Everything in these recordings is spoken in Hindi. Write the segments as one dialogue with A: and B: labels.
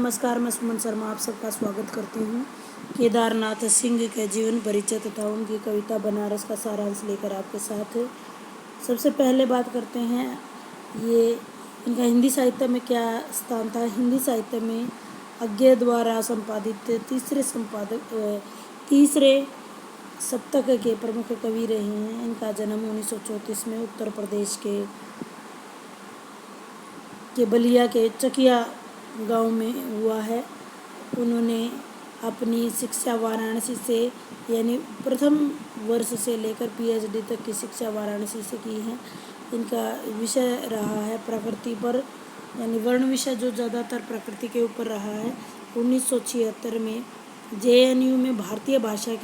A: नमस्कार, मैं सुमन शर्मा आप सबका स्वागत करती हूँ। केदारनाथ सिंह के जीवन परिचय तथा उनकी कविता बनारस का सारांश लेकर आपके साथ। सबसे पहले बात करते हैं ये इनका हिंदी साहित्य में क्या स्थान था। हिंदी साहित्य में अज्ञे द्वारा संपादित तीसरे सप्तक के प्रमुख कवि रहे हैं। इनका जन्म 1934 में उत्तर प्रदेश के बलिया के चकिया गांव में हुआ है। उन्होंने अपनी शिक्षा वाराणसी से यानी प्रथम वर्ष से लेकर पीएचडी तक की शिक्षा वाराणसी से की है। इनका विषय रहा है प्रकृति पर, यानी वर्ण विषय जो ज़्यादातर प्रकृति के ऊपर रहा है। 1976 में जेएनयू में भारतीय भाषा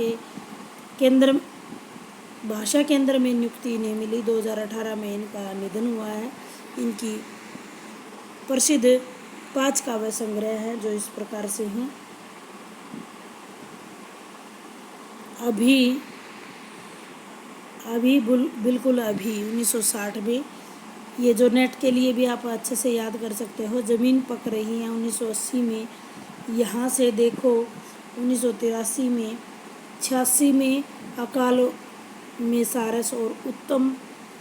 A: केंद्र में नियुक्ति इन्हें मिली। 2018 में इनका निधन हुआ है। इनकी प्रसिद्ध 5 काव्य संग्रह हैं जो इस प्रकार से हैं। बिल्कुल अभी 1960 में, ये जो नेट के लिए भी आप अच्छे से याद कर सकते हो। ज़मीन पक रही है 1980 में, यहाँ से देखो 1983 में, 86 में अकाल में सारस और उत्तम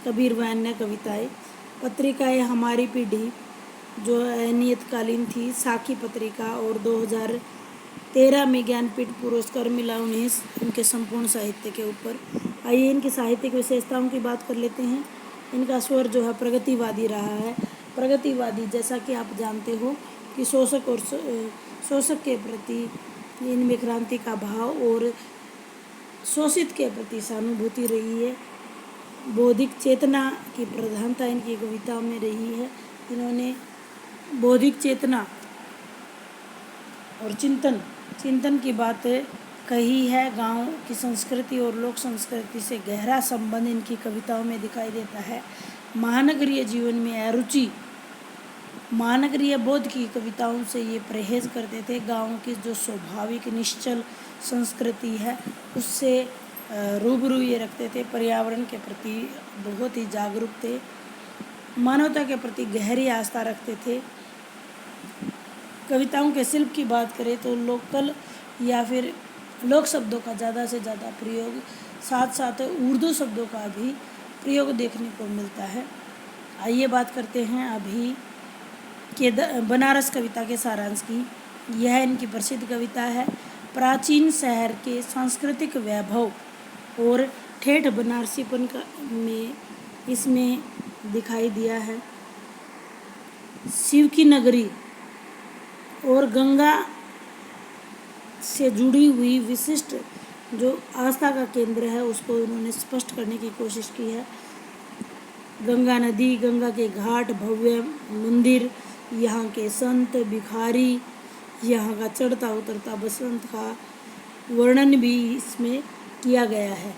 A: कबीर वान्य कविताएं। पत्रिकाएं हमारी पीढ़ी जो नियतकालीन थी, साखी पत्रिका, और 2013 में ज्ञानपीठ पुरस्कार मिला उन्हें उनके संपूर्ण साहित्य के ऊपर। आइए इनकी साहित्यिक विशेषताओं की बात कर लेते हैं। इनका स्वर जो है प्रगतिवादी रहा है। प्रगतिवादी जैसा कि आप जानते हो कि शोषक के प्रति इनमें क्रांति का भाव और शोषित के प्रति सहानुभूति रही है। बौद्धिक चेतना की प्रधानता इनकी कविताओं में रही है। इन्होंने बौद्धिक चेतना और चिंतन की बात कही है। गांव की संस्कृति और लोक संस्कृति से गहरा संबंध इनकी कविताओं में दिखाई देता है। महानगरीय जीवन में अरुचि, महानगरीय बोध की कविताओं से ये परहेज करते थे। गांव की जो स्वाभाविक निश्चल संस्कृति है उससे रूबरू ये रखते थे। पर्यावरण के प्रति बहुत ही जागरूक थे। मानवता के प्रति गहरी आस्था रखते थे। कविताओं के शिल्प की बात करें तो लोकल या फिर लोक शब्दों का ज़्यादा से ज़्यादा प्रयोग, साथ साथ उर्दू शब्दों का भी प्रयोग देखने को मिलता है। आइए बात करते हैं अभी बनारस कविता के सारांश की। यह इनकी प्रसिद्ध कविता है। प्राचीन शहर के सांस्कृतिक वैभव और ठेठ बनारसीपन में इसमें दिखाई दिया है। शिव की नगरी और गंगा से जुड़ी हुई विशिष्ट जो आस्था का केंद्र है उसको उन्होंने स्पष्ट करने की कोशिश की है। गंगा नदी, गंगा के घाट, भव्य मंदिर, यहाँ के संत भिखारी, यहाँ का चढ़ता उतरता बसंत का वर्णन भी इसमें किया गया है।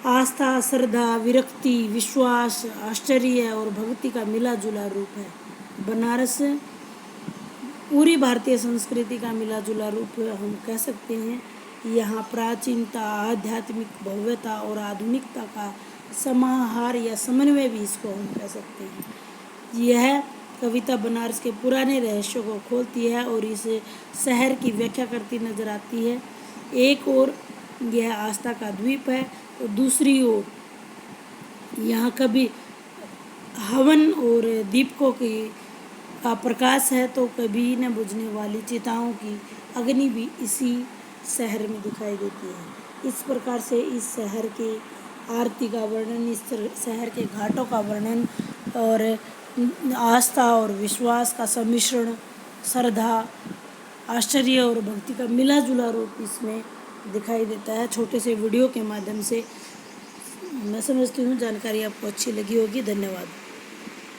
A: आस्था, श्रद्धा, विरक्ति, विश्वास, आश्चर्य और भक्ति का मिला जुला रूप है। बनारस पूरी भारतीय संस्कृति का मिला जुला रूप हम कह सकते हैं। यहाँ प्राचीनता, आध्यात्मिक भव्यता और आधुनिकता का समाहार या समन्वय भी इसको हम कह सकते हैं। यह कविता बनारस के पुराने रहस्यों को खोलती है और इस शहर की व्याख्या करती नजर आती है। एक ओर यह आस्था का द्वीप है तो दूसरी ओर यहाँ कभी हवन और दीपकों का प्रकाश है तो कभी न बुझने वाली चिताओं की अग्नि भी इसी शहर में दिखाई देती है। इस प्रकार से इस शहर के आरती का वर्णन, इस शहर के घाटों का वर्णन और आस्था और विश्वास का सम्मिश्रण, श्रद्धा, आश्चर्य और भक्ति का मिला जुला रूप इसमें दिखाई देता है। छोटे से वीडियो के माध्यम से मैं समझती हूँ जानकारी आपको अच्छी लगी होगी। धन्यवाद।